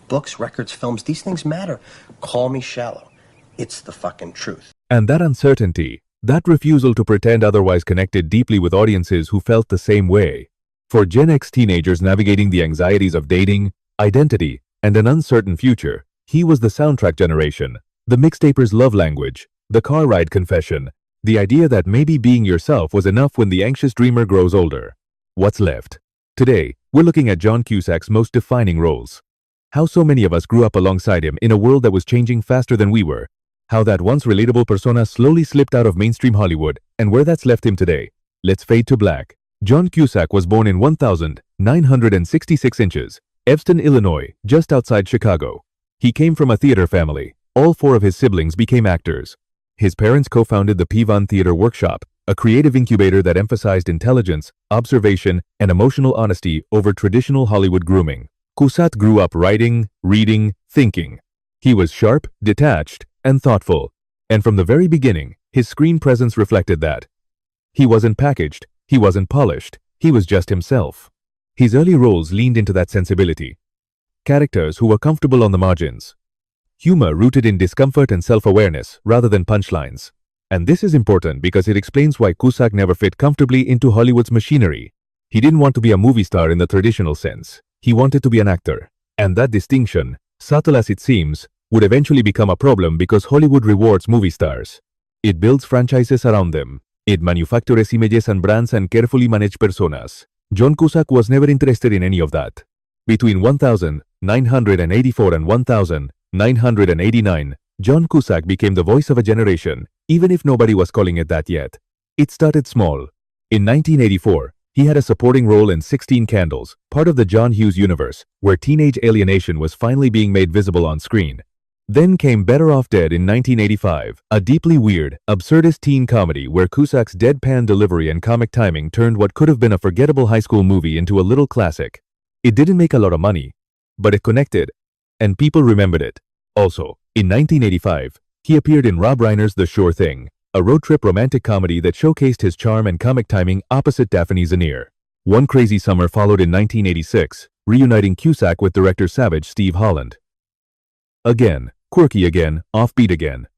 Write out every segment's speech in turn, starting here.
books, records, films, these things matter. Call me shallow. It's the fucking truth. And that uncertainty, that refusal to pretend otherwise connected deeply with audiences who felt the same way. For Gen X teenagers navigating the anxieties of dating, identity, and an uncertain future, he was the soundtrack generation, the mixtaper's love language, the car ride confession, the idea that maybe being yourself was enough when the anxious dreamer grows older. What's left? Today, we're looking at John Cusack's most defining roles. How so many of us grew up alongside him in a world that was changing faster than we were. How that once relatable persona slowly slipped out of mainstream Hollywood, and where that's left him today. Let's fade to black. John Cusack was born in 1966 inches, Evanston, Illinois, just outside Chicago. He came from a theater family. All four of his siblings became actors. His parents co-founded the Pivan Theater Workshop, a creative incubator that emphasized intelligence, observation, and emotional honesty over traditional Hollywood grooming. Cusack grew up writing, reading, thinking. He was sharp, detached, and thoughtful. And from the very beginning, his screen presence reflected that. He wasn't packaged, he wasn't polished, he was just himself. His early roles leaned into that sensibility. Characters who were comfortable on the margins. Humor rooted in discomfort and self-awareness rather than punchlines. And this is important because it explains why Cusack never fit comfortably into Hollywood's machinery. He didn't want to be a movie star in the traditional sense. He wanted to be an actor. And that distinction, subtle as it seems, would eventually become a problem because Hollywood rewards movie stars. It builds franchises around them. It manufactures images and brands and carefully managed personas. John Cusack was never interested in any of that. Between 1984 and 1989, John Cusack became the voice of a generation, even if nobody was calling it that yet. It started small. In 1984, he had a supporting role in 16 Candles, part of the John Hughes universe, where teenage alienation was finally being made visible on screen. Then came Better Off Dead in 1985, a deeply weird, absurdist teen comedy where Cusack's deadpan delivery and comic timing turned what could have been a forgettable high school movie into a little classic. It didn't make a lot of money, but it connected, and people remembered it. Also, in 1985, he appeared in Rob Reiner's The Sure Thing, a road trip romantic comedy that showcased his charm and comic timing opposite Daphne Zanier. One Crazy Summer followed in 1986, reuniting Cusack with director Savage Steve Holland. Again, quirky again, offbeat again.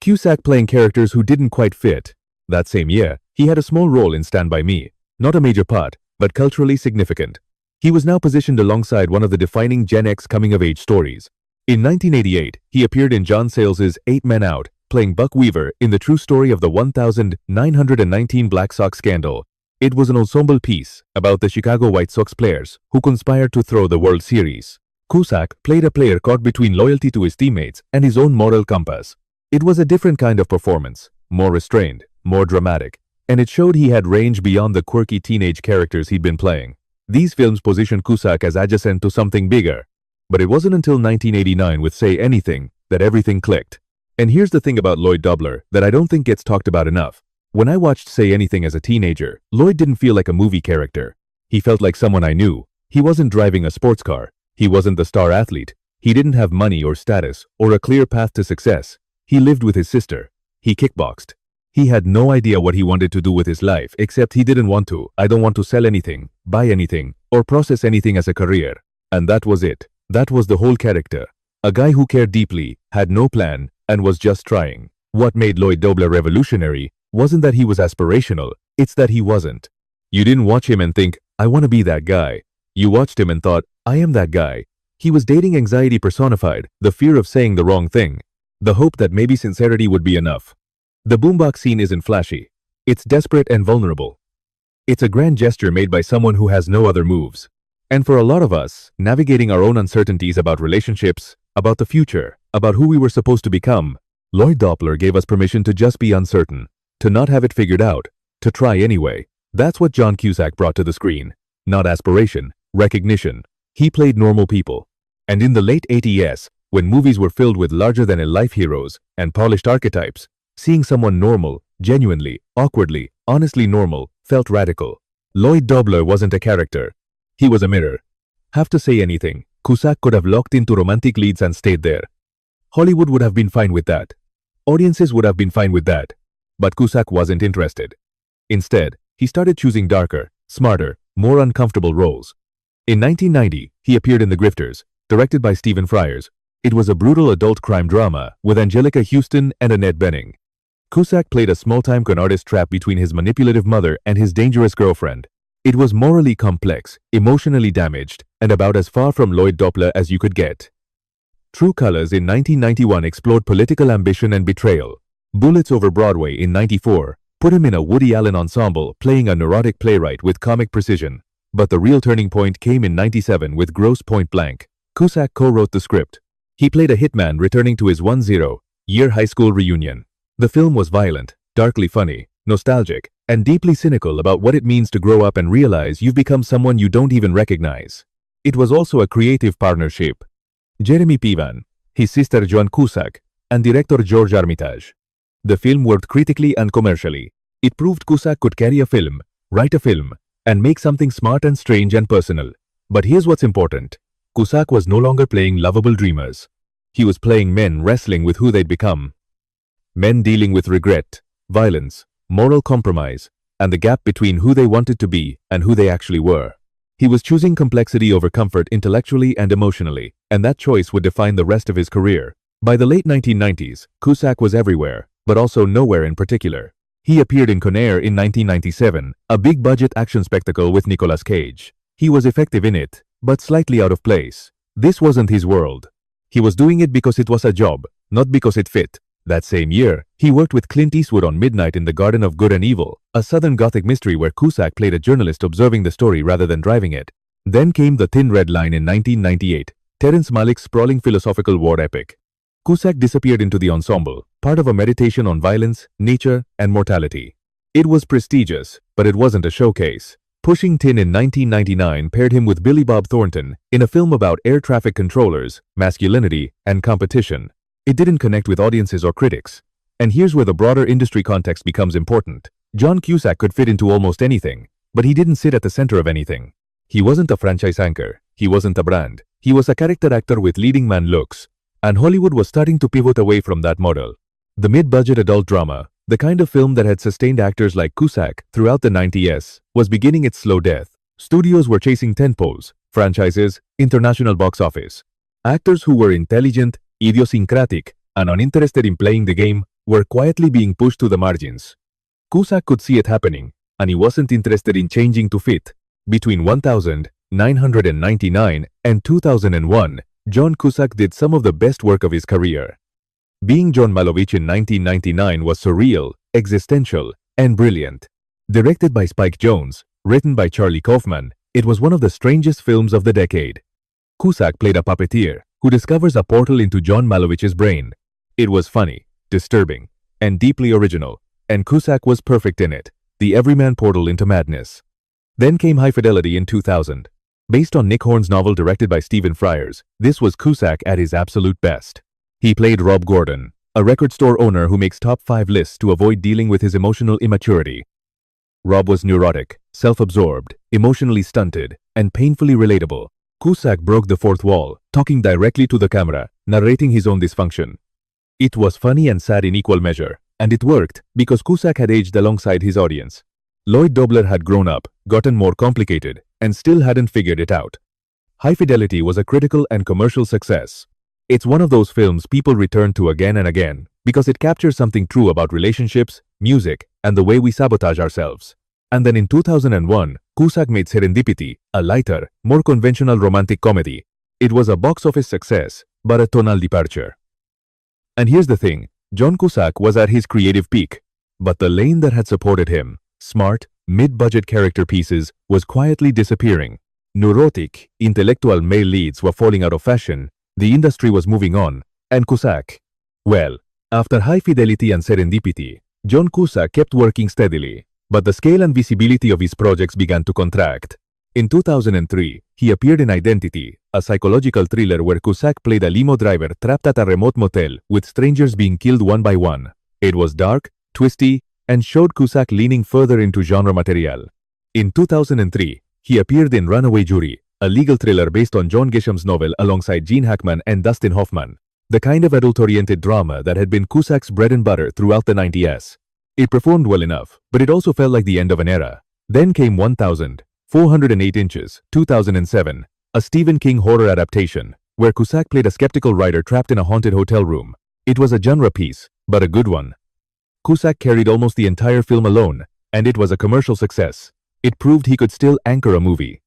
Cusack playing characters who didn't quite fit. That same year, he had a small role in Stand By Me, not a major part, but culturally significant. He was now positioned alongside one of the defining Gen X coming-of-age stories. In 1988, he appeared in John Sayles' 8 Men Out, playing Buck Weaver in the true story of the 1919 Black Sox scandal. It was an ensemble piece about the Chicago White Sox players who conspired to throw the World Series. Cusack played a player caught between loyalty to his teammates and his own moral compass. It was a different kind of performance, more restrained, more dramatic, and it showed he had range beyond the quirky teenage characters he'd been playing. These films positioned Cusack as adjacent to something bigger. But it wasn't until 1989 with Say Anything that everything clicked. And here's the thing about Lloyd Dobler that I don't think gets talked about enough. When I watched Say Anything as a teenager, Lloyd didn't feel like a movie character. He felt like someone I knew. He wasn't driving a sports car. He wasn't the star athlete. He didn't have money or status or a clear path to success. He lived with his sister. He kickboxed. He had no idea what he wanted to do with his life, except he didn't want to. I don't want to sell anything, buy anything, or process anything as a career. And that was it. That was the whole character. A guy who cared deeply, had no plan, and was just trying. What made Lloyd Dobler revolutionary wasn't that he was aspirational, it's that he wasn't. You didn't watch him and think, I want to be that guy. You watched him and thought, I am that guy. He was dating anxiety personified, the fear of saying the wrong thing, the hope that maybe sincerity would be enough. The boombox scene isn't flashy. It's desperate and vulnerable. It's a grand gesture made by someone who has no other moves. And for a lot of us, navigating our own uncertainties about relationships, about the future, about who we were supposed to become, Lloyd Dobler gave us permission to just be uncertain, to not have it figured out, to try anyway. That's what John Cusack brought to the screen. Not aspiration, recognition. He played normal people. And in the late 80s, when movies were filled with larger-than-a-life heroes and polished archetypes, seeing someone normal, genuinely, awkwardly, honestly normal, felt radical. Lloyd Dobler wasn't a character. He was a mirror. Have to Say Anything, Cusack could have locked into romantic leads and stayed there. Hollywood would have been fine with that. Audiences would have been fine with that. But Cusack wasn't interested. Instead, he started choosing darker, smarter, more uncomfortable roles. In 1990, he appeared in The Grifters, directed by Stephen Frears. It was a brutal adult crime drama with Angelica Houston and Annette Bening. Cusack played a small-time con artist trapped between his manipulative mother and his dangerous girlfriend. It was morally complex, emotionally damaged, and about as far from Lloyd Doppler as you could get. True Colors in 1991 explored political ambition and betrayal. Bullets Over Broadway in 94 put him in a Woody Allen ensemble playing a neurotic playwright with comic precision. But the real turning point came in 97 with Grosse Point Blank. Cusack co-wrote the script. He played a hitman returning to his 10-year high school reunion. The film was violent, darkly funny, nostalgic, and deeply cynical about what it means to grow up and realize you've become someone you don't even recognize. It was also a creative partnership. Jeremy Piven, his sister Joan Cusack, and director George Armitage. The film worked critically and commercially. It proved Cusack could carry a film, write a film, and make something smart and strange and personal. But here's what's important. Cusack was no longer playing lovable dreamers. He was playing men wrestling with who they'd become. Men dealing with regret, violence, moral compromise, and the gap between who they wanted to be and who they actually were. He was choosing complexity over comfort intellectually and emotionally, and that choice would define the rest of his career. By the late 1990s, Cusack was everywhere, but also nowhere in particular. He appeared in Con Air in 1997, a big-budget action spectacle with Nicolas Cage. He was effective in it, but slightly out of place. This wasn't his world. He was doing it because it was a job, not because it fit. That same year, he worked with Clint Eastwood on Midnight in the Garden of Good and Evil, a Southern Gothic mystery where Cusack played a journalist observing the story rather than driving it. Then came The Thin Red Line in 1998, Terrence Malick's sprawling philosophical war epic. Cusack disappeared into the ensemble, part of a meditation on violence, nature, and mortality. It was prestigious, but it wasn't a showcase. Pushing Tin in 1999 paired him with Billy Bob Thornton in a film about air traffic controllers, masculinity, and competition. It didn't connect with audiences or critics. And here's where the broader industry context becomes important. John Cusack could fit into almost anything, but he didn't sit at the center of anything. He wasn't a franchise anchor. He wasn't a brand. He was a character actor with leading man looks. And Hollywood was starting to pivot away from that model. The mid-budget adult drama, the kind of film that had sustained actors like Cusack throughout the 90s, was beginning its slow death. Studios were chasing tentpoles, franchises, international box office. Actors who were intelligent, idiosyncratic, and uninterested in playing the game were quietly being pushed to the margins. Cusack could see it happening, and he wasn't interested in changing to fit. Between 1999 and 2001, John Cusack did some of the best work of his career. Being John Malkovich in 1999 was surreal, existential, and brilliant. Directed by Spike Jonze, written by Charlie Kaufman, it was one of the strangest films of the decade. Cusack played a puppeteer who discovers a portal into John Malovich's brain. It was funny, disturbing, and deeply original, and Cusack was perfect in it, the everyman portal into madness. Then came High Fidelity in 2000. Based on Nick Horn's novel directed by Stephen Frears, this was Cusack at his absolute best. He played Rob Gordon, a record store owner who makes top 5 lists to avoid dealing with his emotional immaturity. Rob was neurotic, self-absorbed, emotionally stunted, and painfully relatable. Cusack broke the fourth wall, talking directly to the camera, narrating his own dysfunction. It was funny and sad in equal measure, and it worked because Cusack had aged alongside his audience. Lloyd Doppler had grown up, gotten more complicated, and still hadn't figured it out. High Fidelity was a critical and commercial success. It's one of those films people return to again and again because it captures something true about relationships, music, and the way we sabotage ourselves. And then in 2001, Cusack made Serendipity, a lighter, more conventional romantic comedy. It was a box office success, but a tonal departure. And here's the thing, John Cusack was at his creative peak, but the lane that had supported him, smart, mid-budget character pieces, was quietly disappearing. Neurotic, intellectual male leads were falling out of fashion, the industry was moving on, and Cusack. Well, after High Fidelity and Serendipity, John Cusack kept working steadily, but the scale and visibility of his projects began to contract. In 2003, he appeared in Identity, a psychological thriller where Cusack played a limo driver trapped at a remote motel with strangers being killed one by one. It was dark, twisty, and showed Cusack leaning further into genre material. In 2003, he appeared in Runaway Jury, a legal thriller based on John Grisham's novel alongside Gene Hackman and Dustin Hoffman, the kind of adult-oriented drama that had been Cusack's bread and butter throughout the 90s. It performed well enough, but it also felt like the end of an era. Then came 1,408 Inches, 2007, a Stephen King horror adaptation, where Cusack played a skeptical writer trapped in a haunted hotel room. It was a genre piece, but a good one. Cusack carried almost the entire film alone, and it was a commercial success. It proved he could still anchor a movie.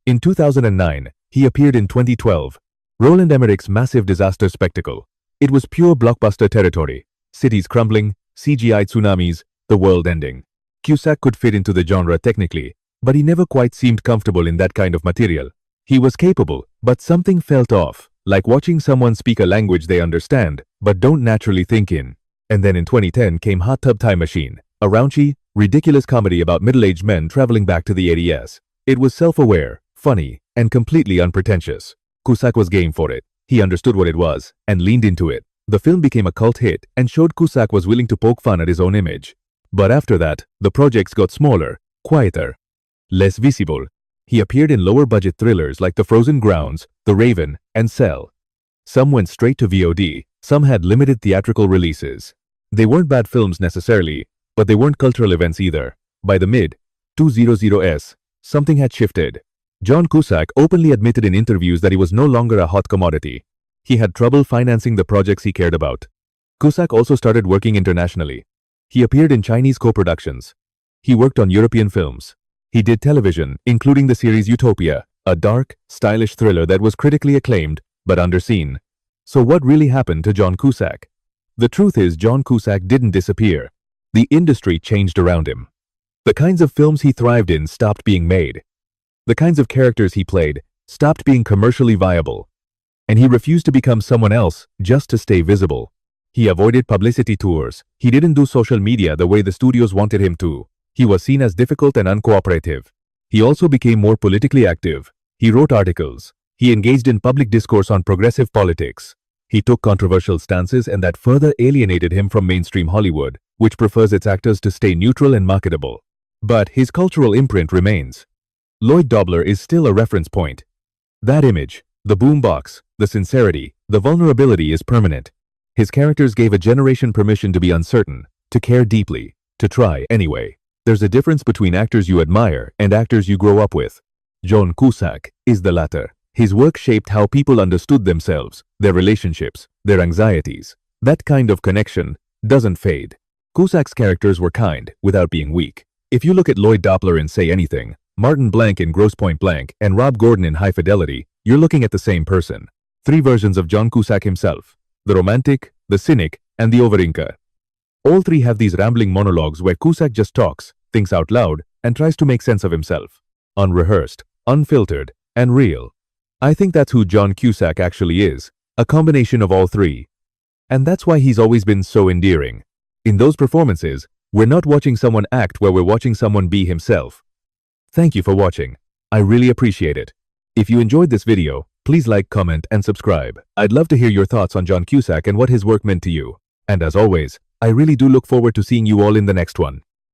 In 2009, he appeared in 2012, Roland Emmerich's massive disaster spectacle. It was pure blockbuster territory. Cities crumbling, CGI tsunamis, the world ending. Cusack could fit into the genre technically, but he never quite seemed comfortable in that kind of material. He was capable, but something felt off, like watching someone speak a language they understand, but don't naturally think in. And then in 2010 came Hot Tub Time Machine, a raunchy, ridiculous comedy about middle-aged men traveling back to the 80s. It was self-aware, funny, and completely unpretentious. Cusack was game for it. He understood what it was, and leaned into it. The film became a cult hit and showed Cusack was willing to poke fun at his own image. But after that, the projects got smaller, quieter, less visible. He appeared in lower-budget thrillers like The Frozen Grounds, The Raven, and Cell. Some went straight to VOD, some had limited theatrical releases. They weren't bad films necessarily, but they weren't cultural events either. By the mid-2000s, something had shifted. John Cusack openly admitted in interviews that he was no longer a hot commodity. He had trouble financing the projects he cared about. Cusack also started working internationally. He appeared in Chinese co-productions. He worked on European films. He did television, including the series Utopia, a dark, stylish thriller that was critically acclaimed, but underseen. So what really happened to John Cusack? The truth is, John Cusack didn't disappear. The industry changed around him. The kinds of films he thrived in stopped being made. The kinds of characters he played stopped being commercially viable. And he refused to become someone else just to stay visible. He avoided publicity tours. He didn't do social media the way the studios wanted him to. He was seen as difficult and uncooperative. He also became more politically active. He wrote articles. He engaged in public discourse on progressive politics. He took controversial stances, and that further alienated him from mainstream Hollywood, which prefers its actors to stay neutral and marketable. But his cultural imprint remains. Lloyd Dobler is still a reference point. That image, the boombox, the sincerity, the vulnerability is permanent. His characters gave a generation permission to be uncertain, to care deeply, to try anyway. There's a difference between actors you admire and actors you grow up with. John Cusack is the latter. His work shaped how people understood themselves, their relationships, their anxieties. That kind of connection doesn't fade. Cusack's characters were kind without being weak. If you look at Lloyd Dobler in Say Anything, Martin Blank in Grosse Pointe Blank, and Rob Gordon in High Fidelity, you're looking at the same person. Three versions of John Cusack himself: the romantic, the cynic, and the overinker. All three have these rambling monologues where Cusack just talks, thinks out loud, and tries to make sense of himself. Unrehearsed, unfiltered, and real. I think that's who John Cusack actually is, a combination of all three. And that's why he's always been so endearing. In those performances, we're not watching someone act where we're watching someone be himself. Thank you for watching. I really appreciate it. If you enjoyed this video, please like, comment, and subscribe. I'd love to hear your thoughts on John Cusack and what his work meant to you. And as always, I really do look forward to seeing you all in the next one.